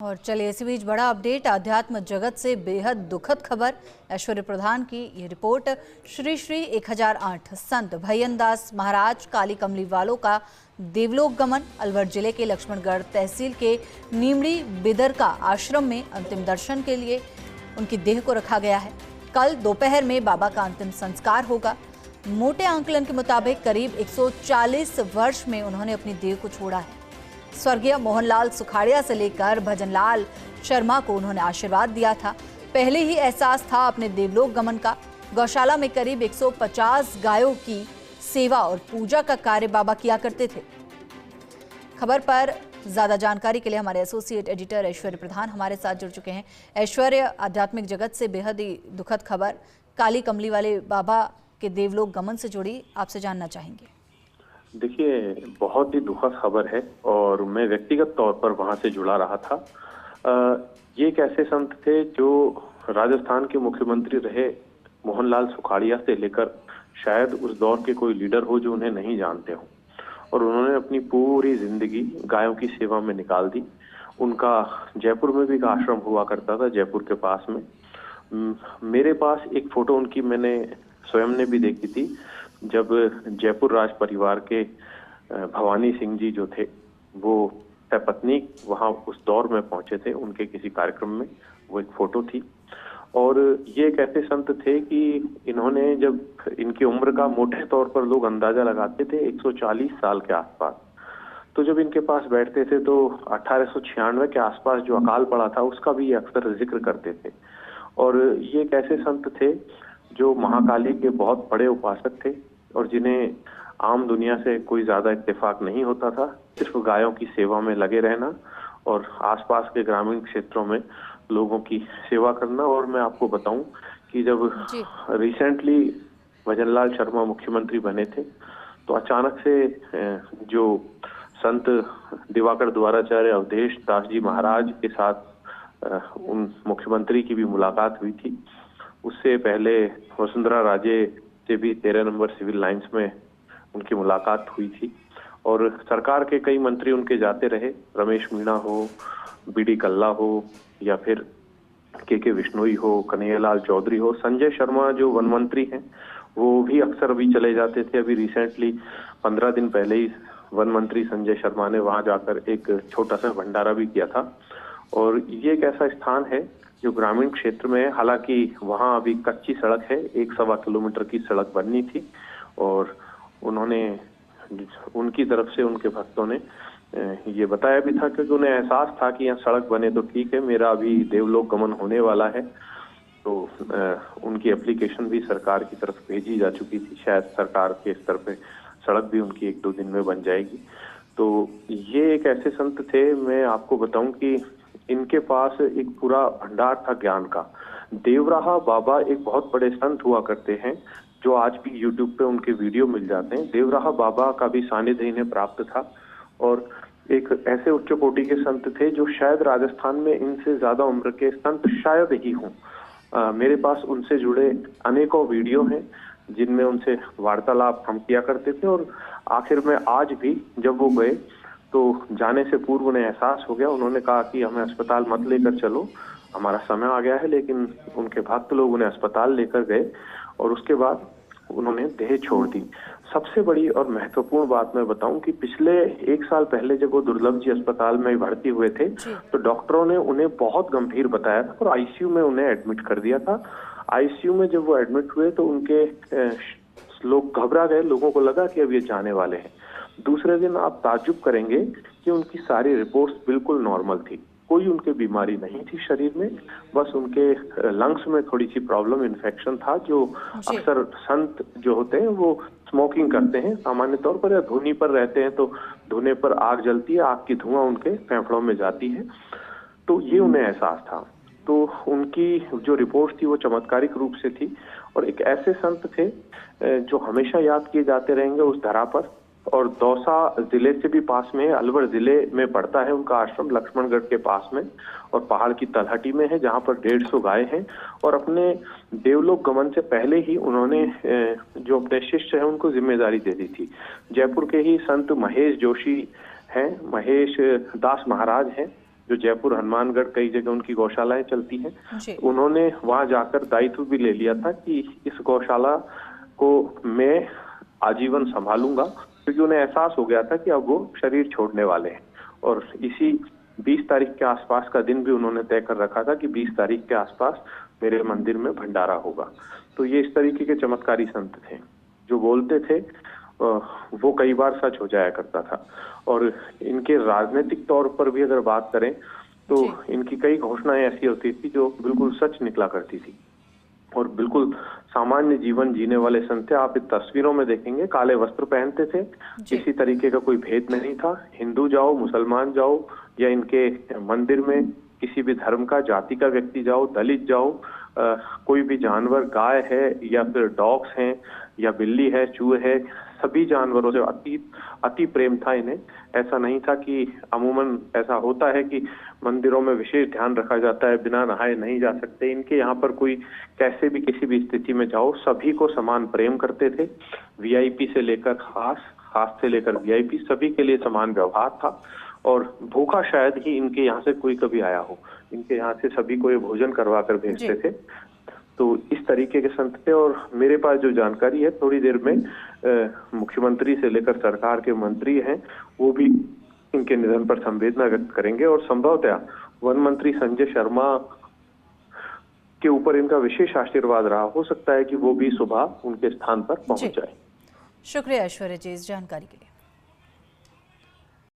और चलिए इसी बीच बड़ा अपडेट आध्यात्म जगत से बेहद दुखद खबर। ऐश्वर्य प्रधान की ये रिपोर्ट। श्री श्री 1008 संत भैयनदास महाराज काली कमली वालों का देवलोक गमन। अलवर जिले के लक्ष्मणगढ़ तहसील के नीमड़ी बिदरका आश्रम में अंतिम दर्शन के लिए उनकी देह को रखा गया है। कल दोपहर में बाबा का अंतिम संस्कार होगा। मोटे आंकलन के मुताबिक करीब 140 वर्ष में उन्होंने अपनी देह को छोड़ा है। स्वर्गीय मोहनलाल सुखाड़िया से लेकर भजनलाल शर्मा को उन्होंने आशीर्वाद दिया था। पहले ही एहसास था अपने देवलोक गमन का। गौशाला में करीब 150 गायों की सेवा और पूजा का कार्य बाबा किया करते थे। खबर पर ज्यादा जानकारी के लिए हमारे एसोसिएट एडिटर ऐश्वर्य प्रधान हमारे साथ जुड़ चुके हैं। ऐश्वर्य, आध्यात्मिक जगत से बेहद ही दुखद खबर काली कमली वाले बाबा के देवलोक गमन से जुड़ी आपसे जानना चाहेंगे। देखिए, बहुत ही दुखद खबर है और मैं व्यक्तिगत तौर पर वहां से जुड़ा रहा था। ये एक ऐसे संत थे जो राजस्थान के मुख्यमंत्री रहे मोहनलाल सुखाड़िया से लेकर शायद उस दौर के कोई लीडर हो जो उन्हें नहीं जानते हो, और उन्होंने अपनी पूरी जिंदगी गायों की सेवा में निकाल दी। उनका जयपुर में भी एक आश्रम हुआ करता था, जयपुर के पास में। मेरे पास एक फोटो उनकी मैंने स्वयं ने भी देखी थी, जब जयपुर राज परिवार के भवानी सिंह जी जो थे वो पत्नी वहां उस दौर में पहुंचे थे उनके किसी कार्यक्रम में, वो एक फोटो थी। और ये एक ऐसे संत थे कि इन्होंने, जब इनकी उम्र का मोटे तौर पर लोग अंदाजा लगाते थे 140 साल के आसपास, तो जब इनके पास बैठते थे तो 1896 के आसपास जो अकाल पड़ा था उसका भी अक्सर जिक्र करते थे। और ये एक ऐसे संत थे जो महाकाली के बहुत बड़े उपासक थे और जिन्हें आम दुनिया से कोई ज्यादा इत्तेफाक नहीं होता था, सिर्फ गायों की सेवा में लगे रहना और आसपास के ग्रामीण क्षेत्रों में लोगों की सेवा करना। और मैं आपको बताऊं कि जब रिसेंटली भजनलाल शर्मा मुख्यमंत्री बने थे तो अचानक से जो संत दिवाकर द्वाराचार्य अवधेश दास जी महाराज के साथ उन मुख्यमंत्री की भी मुलाकात हुई थी। उससे पहले वसुंधरा राजे से भी 13 नंबर सिविल लाइंस में उनकी मुलाकात हुई थी और सरकार के कई मंत्री उनके जाते रहे। रमेश मीणा हो, बीडी कल्ला हो, या फिर के विश्नोई हो, कन्हैयालाल चौधरी हो, संजय शर्मा जो वन मंत्री हैं वो भी अक्सर अभी चले जाते थे। अभी रिसेंटली 15 दिन पहले ही वन मंत्री संजय शर्मा ने वहां जाकर एक छोटा सा भंडारा भी किया था। और ये एक ऐसा स्थान है जो ग्रामीण क्षेत्र में है। हालांकि वहां अभी कच्ची सड़क है, 1-1.25 किलोमीटर की सड़क बननी थी और उन्होंने, उनकी तरफ से उनके भक्तों ने ये बताया भी था क्योंकि उन्हें एहसास था कि यहाँ सड़क बने तो ठीक है, मेरा अभी देवलोक गमन होने वाला है। तो उनकी एप्लीकेशन भी सरकार की तरफ भेजी जा चुकी थी। शायद सरकार के स्तर पे सड़क भी उनकी 1-2 दिन में बन जाएगी। तो ये एक ऐसे संत थे, मैं आपको बताऊं कि इनके पास एक पूरा भंडार था ज्ञान का। देवराहा बाबा एक बहुत बड़े संत हुआ करते हैं जो आज भी यूट्यूब पे उनके वीडियो मिल जाते हैं। देवराहा बाबा का भी सानिध्य इन्हें प्राप्त था और एक ऐसे उच्च कोटि के संत थे जो शायद राजस्थान में इनसे ज्यादा उम्र के संत शायद ही हों। मेरे पास उनसे जुड़े अनेकों वीडियो हैं जिनमें उनसे वार्तालाप हम किया करते थे। और आखिर में आज भी जब वो गए तो जाने से पूर्व उन्हें एहसास हो गया। उन्होंने कहा कि हमें अस्पताल मत लेकर चलो, हमारा समय आ गया है, लेकिन उनके भक्त लोग उन्हें अस्पताल लेकर गए और उसके बाद उन्होंने देह छोड़ दी। सबसे बड़ी और महत्वपूर्ण बात मैं बताऊं कि पिछले 1 साल पहले जब वो दुर्लभ जी अस्पताल में भर्ती हुए थे तो डॉक्टरों ने उन्हें बहुत गंभीर बताया था और आईसीयू में उन्हें एडमिट कर दिया था। आईसीयू में जब वो एडमिट हुए तो उनके लोग घबरा गए, लोगों को लगा कि अब ये जाने वाले हैं। दूसरे दिन आप ताज्जुब करेंगे कि उनकी सारी रिपोर्ट्स बिल्कुल नॉर्मल थी, कोई उनके बीमारी नहीं थी शरीर में, बस उनके लंग्स में थोड़ी सी प्रॉब्लम, इन्फेक्शन था। जो अक्सर संत जो होते हैं वो स्मोकिंग करते हैं सामान्य तौर पर, या धुनी पर रहते हैं तो धुने पर आग जलती है, आग की धुआं उनके फेफड़ों में जाती है, तो ये उन्हें एहसास था। तो उनकी जो रिपोर्ट थी वो चमत्कारिक रूप से थी और एक ऐसे संत थे जो हमेशा याद किए जाते रहेंगे उस धरा पर। और दौसा जिले से भी पास में है, अलवर जिले में पड़ता है उनका आश्रम, लक्ष्मणगढ़ के पास में, और पहाड़ की तलहटी में है जहां पर 150 गाय हैं। और अपने देवलोक गमन से पहले ही उन्होंने जो अपने शिष्य हैं उनको जिम्मेदारी दे दी थी। जयपुर के ही संत महेश जोशी हैं, महेश दास महाराज हैं, जो जयपुर, हनुमानगढ़, कई जगह उनकी गौशालाएं चलती हैं। जी। उन्होंने वहां जाकर दायित्व भी ले लिया था कि इस गौशाला को मैं आजीवन संभालूंगा, क्योंकि उन्हें एहसास हो गया था कि अब वो शरीर छोड़ने वाले हैं। और इसी 20 तारीख के आसपास का दिन भी उन्होंने तय कर रखा था कि 20 तारीख के आसपास मेरे मंदिर में भंडारा होगा। तो ये इस तरीके के चमत्कारी संत थे, जो बोलते थे वो कई बार सच हो जाया करता था। और इनके राजनीतिक तौर पर भी अगर बात करें तो इनकी कई घोषणाएं ऐसी होती थी जो बिल्कुल सच निकला करती थी और बिल्कुल सामान्य जीवन जीने वाले संत थे। आप इन तस्वीरों में देखेंगे काले वस्त्र पहनते थे, किसी तरीके का कोई भेद नहीं था। हिंदू जाओ, मुसलमान जाओ या इनके मंदिर में किसी भी धर्म का, जाति का व्यक्ति जाओ, दलित जाओ, कोई भी जानवर, गाय है या फिर डॉग्स हैं या बिल्ली है, चूहे है, सभी जानवरों से अति प्रेम था इन्हें। ऐसा नहीं था कि अमूमन ऐसा होता है कि मंदिरों में विशेष ध्यान रखा जाता है, बिना नहाए नहीं जा सकते। इनके यहाँ पर कोई कैसे भी किसी भी स्थिति में जाओ, सभी को समान प्रेम करते थे। वीआईपी से लेकर खास से लेकर वीआईपी, सभी के लिए समान व्यवहार था। और भूखा शायद ही इनके यहाँ से कोई कभी आया हो, इनके यहाँ से सभी को ये भोजन करवा कर भेजते थे। तो इस तरीके के संत थे। और मेरे पास जो जानकारी है, थोड़ी देर में मुख्यमंत्री से लेकर सरकार के मंत्री हैं, वो भी इनके निधन पर संवेदना व्यक्त करेंगे। और संभवतः वन मंत्री संजय शर्मा के ऊपर इनका विशेष आशीर्वाद रहा, हो सकता है कि वो भी सुबह उनके स्थान पर पहुंच जाए। शुक्रिया ऐश्वर्या जी इस जानकारी के लिए।